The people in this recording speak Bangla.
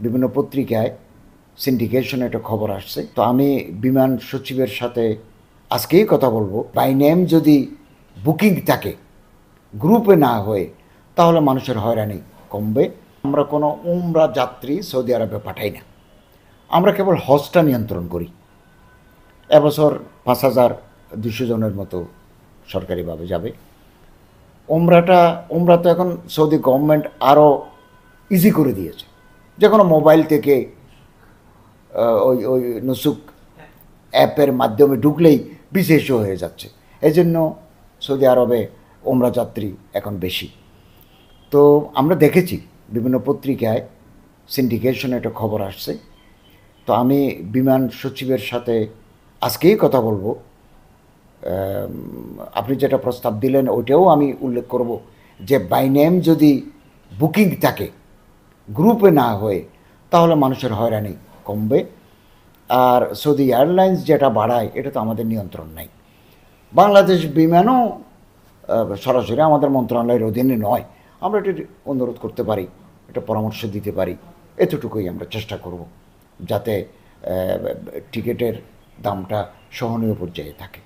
বিভিন্ন পত্রিকায় সিন্ডিকেশনে একটা খবর আসছে। তো আমি বিমান সচিবের সাথে আজকেই কথা বলবো। বাই নেম যদি বুকিং থাকে, গ্রুপে না হয়ে, তাহলে মানুষের হয়রানি কমবে। আমরা কোনো উমরা যাত্রী সৌদি আরবে পাঠাই না, আমরা কেবল হজটা নিয়ন্ত্রণ করি। এবছর 5,200 জনের মতো সরকারিভাবে যাবে। উমরা তো এখন সৌদি গভর্নমেন্ট আরও ইজি করে দিয়েছে, যে কোনো মোবাইল থেকে ওই ওই নুসুক অ্যাপের মাধ্যমে ঢুকলেই ভিসা ইস্যু হয়ে যাচ্ছে। এই জন্য সৌদি আরবে উমরা যাত্রী এখন বেশি। তো আমরা দেখেছি বিভিন্ন পত্রিকায় সিন্ডিকেশনে একটা খবর আসছে। তো আমি বিমান সচিবের সাথে আজকেই কথা বলবো। আপনি যেটা প্রস্তাব দিলেন ওইটাও আমি উল্লেখ করব, যে বাই নেম যদি বুকিং থাকে, গ্রুপে না হয়ে, তাহলে মানুষের হয়রানি কমবে। আর সৌদি এয়ারলাইন্স যেটা বাড়ায়, এটা তো আমাদের নিয়ন্ত্রণ নাই। বাংলাদেশ বিমানও সরাসরি আমাদের মন্ত্রণালয়ের অধীনে নয়। আমরা এটা অনুরোধ করতে পারি, এটা পরামর্শ দিতে পারি। এতটুকুই আমরা চেষ্টা করব, যাতে টিকিটের দামটা সহনীয় পর্যায়ে থাকে।